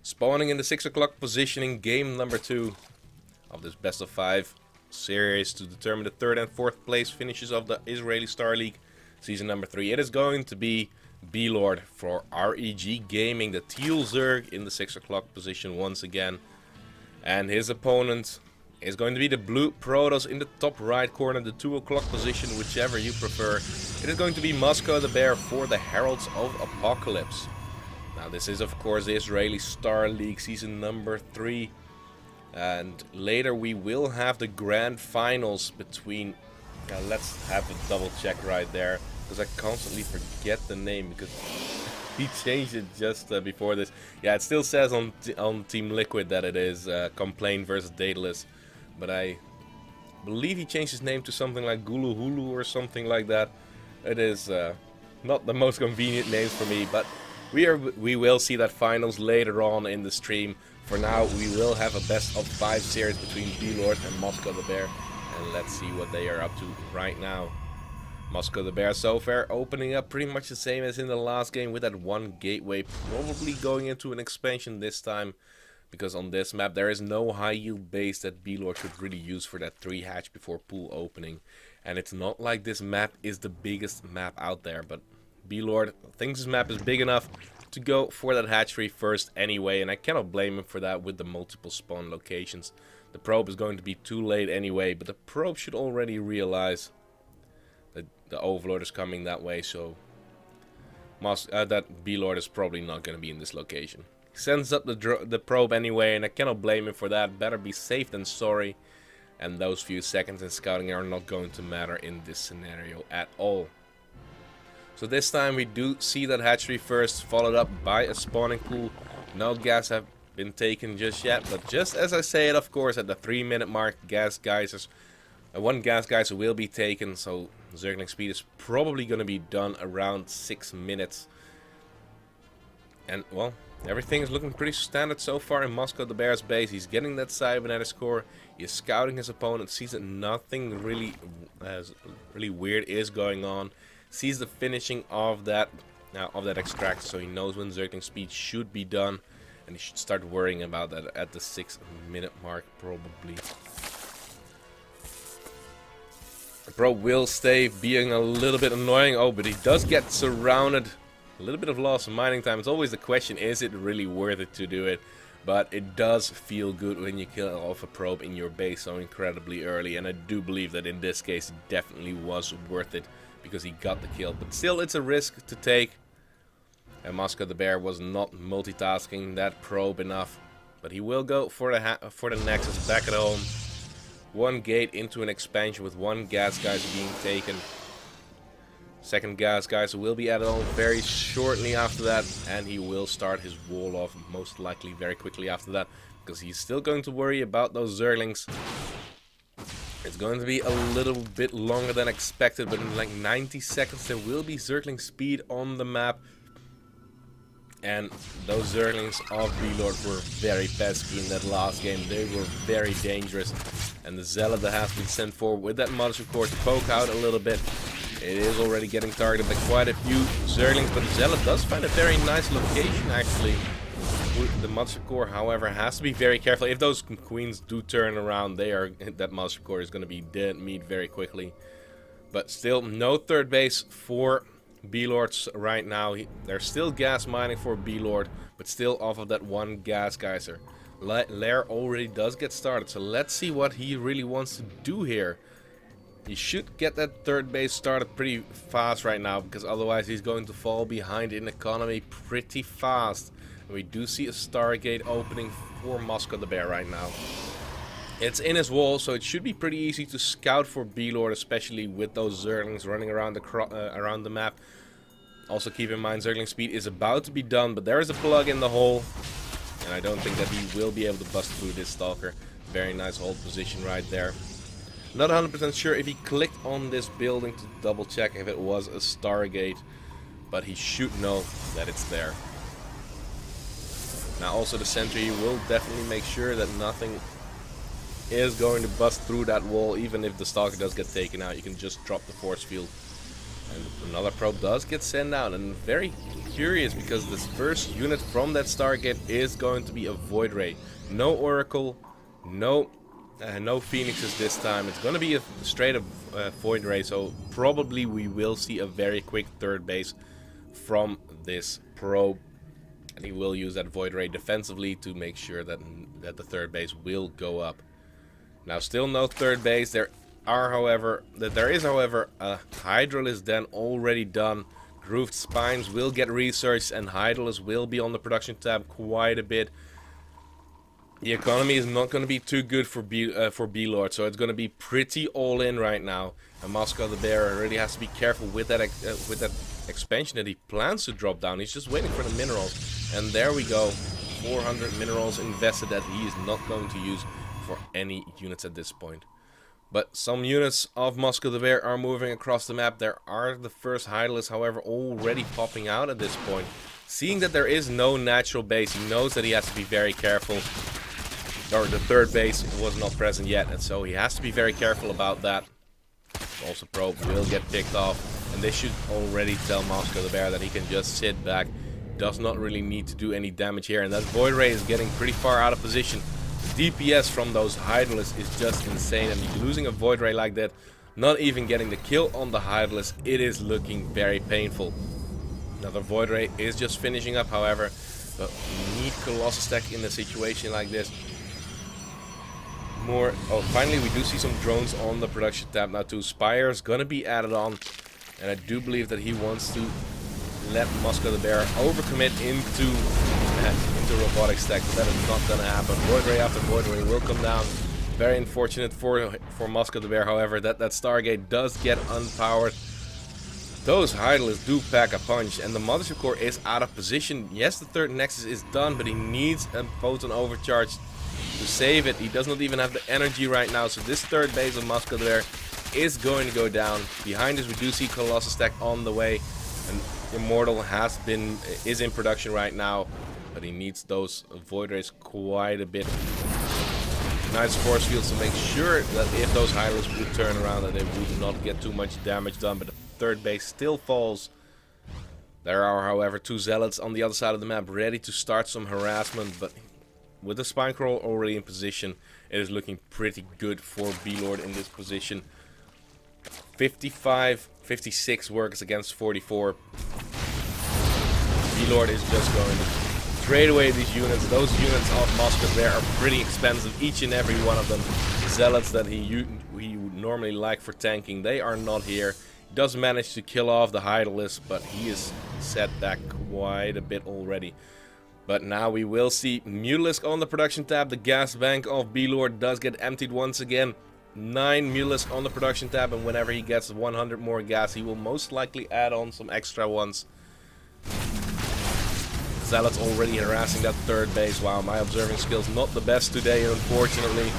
Spawning in the 6 o'clock position in game number 2 of this best of 5 series to determine the 3rd and 4th place finishes of the Israeli Star League season number 3. It is going to be BLord for REG Gaming, the Teal Zerg in the 6 o'clock position once again. And his opponent is going to be the blue Protoss in the top right corner, the 2 o'clock position, whichever you prefer. It is going to be MoskoTheBear for the Heralds of Apocalypse. Now this is of course the Israeli Star League season number 3. And later we will have the grand finals between... let's have a double check right there, because I constantly forget the name because he changed it just before this. Yeah, it still says on Team Liquid that it is Complain versus Daedalus. But I believe he changed his name to something like Gulu Hulu or something like that. It is not the most convenient names for me, but we will see that finals later on in the stream. For now, we will have a best of 5 series between BLord and MoskoTheBear, and let's see what they are up to right now. MoskoTheBear so far opening up pretty much the same as in the last game with that one gateway, probably going into an expansion this time. Because on this map there is no high yield base that BLord could really use for that 3 hatch before pool opening. And it's not like this map is the biggest map out there, but BLord thinks this map is big enough to go for that hatchery first anyway, and I cannot blame him for that with the multiple spawn locations. The probe is going to be too late anyway, but the probe should already realize that the Overlord is coming that way, so that BLord is probably not going to be in this location. He sends up the probe anyway, and I cannot blame him for that. Better be safe than sorry. And those few seconds in scouting are not going to matter in this scenario at all. So this time we do see that hatchery first, followed up by a spawning pool. No gas have been taken just yet, but just as I say it, of course, at the 3-minute mark, gas geysers, one gas geyser will be taken. So Zergling speed is probably going to be done around 6 minutes. And well, everything is looking pretty standard so far in MoskoTheBear's base. He's getting that cybernetics core. He is scouting his opponent. Sees that nothing really weird is going on. Sees the finishing of that extract, so he knows when Zergling speed should be done, and he should start worrying about that at the 6-minute mark probably. The probe will stay being a little bit annoying. Oh, but he does get surrounded. A little bit of loss of mining time. It's always the question, is it really worth it to do it? But it does feel good when you kill off a probe in your base so incredibly early. And I do believe that in this case it definitely was worth it, because he got the kill. But still, it's a risk to take. And MoskoTheBear was not multitasking that probe enough. But he will go for the Nexus back at home. One gate into an expansion with one gas geyser being taken. Second gas geyser will be added on very shortly after that, and he will start his wall off most likely very quickly after that, because he's still going to worry about those Zerglings. It's going to be a little bit longer than expected, but in like 90 seconds there will be Zergling speed on the map. And those Zerglings of BLord were very pesky in that last game. They were very dangerous, and the Zealot that has been sent forward with that Mothership core to poke out a little bit. It is already getting targeted by quite a few Zerglings, but the Zealot does find a very nice location actually. The Mothership core, however, has to be very careful. If those queens do turn around, that Mothership core is going to be dead meat very quickly. But still, no third base for BLords right now. They're still gas mining for BLord, but still off of that one gas geyser. Lair already does get started, so let's see what he really wants to do here. He should get that third base started pretty fast right now, because otherwise he's going to fall behind in economy pretty fast. And we do see a Stargate opening for MoskoTheBear right now. It's in his wall, so it should be pretty easy to scout for BLord, especially with those Zerglings running around the map. Also keep in mind, Zergling speed is about to be done, but there is a plug in the hole, and I don't think that he will be able to bust through this Stalker. Very nice hold position right there. Not 100% sure if he clicked on this building to double check if it was a Stargate, but he should know that it's there. Now also the sentry will definitely make sure that nothing is going to bust through that wall. Even if the Stalker does get taken out, you can just drop the force field And another probe does get sent out, and very curious because this first unit from that Stargate is going to be a Void Ray. No Oracle, no Phoenixes this time. It's going to be a straight up Void Ray, so probably we will see a very quick third base from this probe. And he will use that Void Ray defensively to make sure that the third base will go up. Now still no third base. There is however a Hydralisk den already done. Grooved Spines will get researched, and Hydralisk will be on the production tab quite a bit. The economy is not going to be too good for BLord, so it's going to be pretty all in right now. And MoskoTheBear really has to be careful with that expansion that he plans to drop down. He's just waiting for the minerals, and there we go. 400 minerals invested that he is not going to use for any units at this point. But some units of MoskoTheBear are moving across the map. There are the first Hydralisks, however, already popping out at this point. Seeing that there is no natural base, he knows that he has to be very careful. Or the third base was not present yet, and so he has to be very careful about that. Also, probe will get picked off, and this should already tell MoskoTheBear that he can just sit back. Does not really need to do any damage here, and that Void Ray is getting pretty far out of position. DPS from those Hydralisks is just insane, and losing a Void Ray like that, not even getting the kill on the Hydralisk, it is looking very painful. Another Void Ray is just finishing up, however, but we need Colossus Tech in a situation like this. Finally we do see some drones on the production tab now too. Spire's gonna be added on, and I do believe that he wants to let MoskoTheBear overcommit into robotics tech, but that is not gonna happen. Void Ray after Void Ray will come down. Very unfortunate for MoskoTheBear, however, that Stargate does get unpowered. Those Hydralisks do pack a punch, and the Mothership Core is out of position. Yes, the third Nexus is done, but he needs a Photon Overcharge to save it. He does not even have the energy right now, so this third base of MoskoTheBear is going to go down. Behind us we do see Colossus Tech on the way, and Immortal is in production right now, but he needs those Void Rays quite a bit. Nice force fields to make sure that if those Hydralisks would turn around, that they would not get too much damage done, but the third base still falls. There are, however, two Zealots on the other side of the map ready to start some harassment, but with the Spine Crawl already in position, it is looking pretty good for BLord in this position. 56 works against 44. BLord is just going to trade away these units. Those units of MoskoTheBear are pretty expensive, each and every one of them. Zealots that he would normally like for tanking, they are not here. He does manage to kill off the Hydralisk, but he is set back quite a bit already. But now we will see Mutalisk on the production tab. The gas bank of BLord does get emptied once again. 9 Mutalisk on the production tab, and whenever he gets 100 more gas, he will most likely add on some extra ones. Zealots already harassing that third base. Wow, my observing skills not the best today, unfortunately.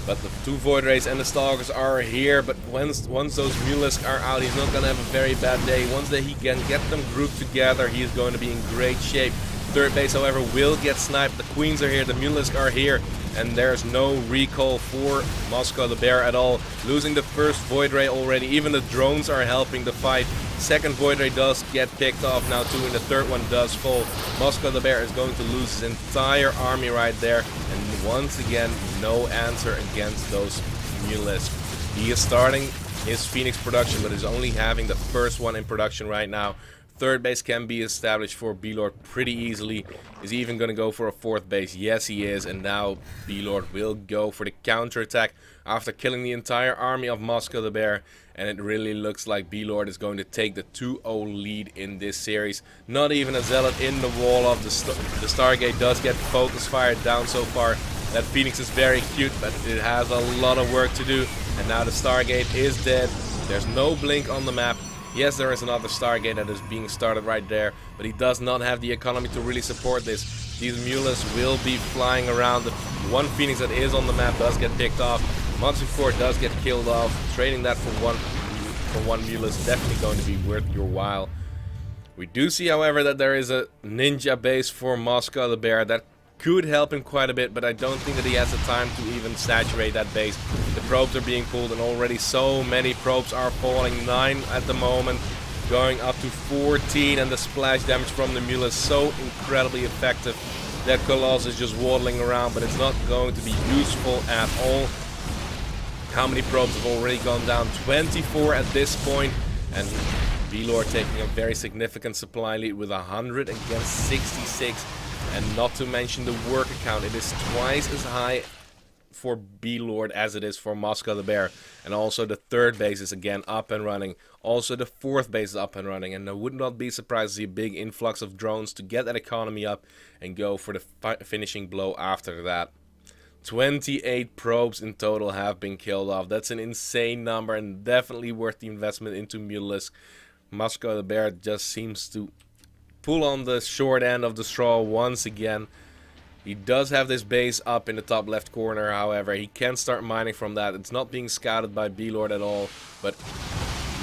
But the two Void Rays and the Stalkers are here, but once those Mutalisk are out, he's not going to have a very bad day. Once he can get them grouped together, he is going to be in great shape. Third base, however, will get sniped. The Queens are here, the Mutalisk are here, and there's no recall for MoskoTheBear at all. Losing the first Void Ray already. Even the drones are helping the fight. Second Void Ray does get picked off now too, and the third one does fall. MoskoTheBear is going to lose his entire army right there, and once again, no answer against those Mutalisk. He is starting his Phoenix production, but is only having the first one in production right now. Third base can be established for BLord pretty easily. Is he even going to go for a fourth base? Yes, he is. And now BLord will go for the counterattack after killing the entire army of MoskoTheBear. And it really looks like BLord is going to take the 2-0 lead in this series. Not even a Zealot in the wall of the Stargate does get focus fired down so far. That Phoenix is very cute, but it has a lot of work to do. And now the Stargate is dead. There's no blink on the map. Yes, there is another Stargate that is being started right there, but he does not have the economy to really support this. These Mutalisks will be flying around. The one Phoenix that is on the map does get picked off. Mothership Core does get killed off. Trading that for one Mutalisk is definitely going to be worth your while. We do see, however, that there is a ninja base for MoskoTheBear that could help him quite a bit, but I don't think that he has the time to even saturate that base. The probes are being pulled, and already so many probes are falling. 9 at the moment, going up to 14, and the splash damage from the mule is so incredibly effective. That Colossus is just waddling around, but it's not going to be useful at all. How many probes have already gone down? 24 at this point, and BLord taking a very significant supply lead with 100 against 66. And not to mention the worker count, it is twice as high for BLord as it is for MoskoTheBear. And also the third base is again up and running. Also the fourth base is up and running. And I would not be surprised to see a big influx of drones to get that economy up and go for the finishing blow after that. 28 probes in total have been killed off. That's an insane number and definitely worth the investment into Mulelisk. MoskoTheBear just seems to pull on the short end of the straw once again. He does have this base up in the top left corner, however. He can start mining from that. It's not being scouted by BLord at all, but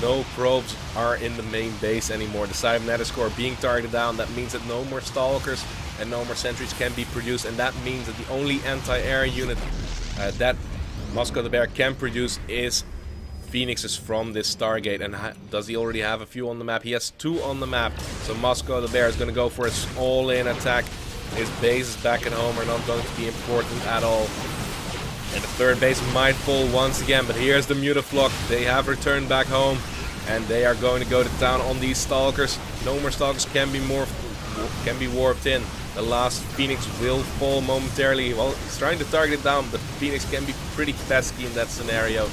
no probes are in the main base anymore. The cybernetics core being targeted down. That means that no more stalkers and no more sentries can be produced, and that means that the only anti-air unit that MoskoTheBear can produce is Phoenixes from this Stargate. And does he already have a few on the map? He has 2 on the map. So MoskoTheBear is going to go for his all-in attack. His bases back at home are not going to be important at all. And the third base might fall once again, but here's the Mutaflock. They have returned back home, and they are going to go to town on these stalkers. No more stalkers can be warped in. The last Phoenix will fall momentarily. Well, he's trying to target it down, but Phoenix can be pretty pesky in that scenario.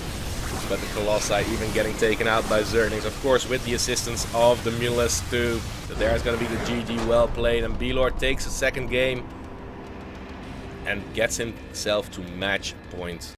But the Colossi even getting taken out by Zerglings, of course, with the assistance of the Mulelisk too. So there's going to be the GG, well played, and BLord takes a second game and gets himself to match point.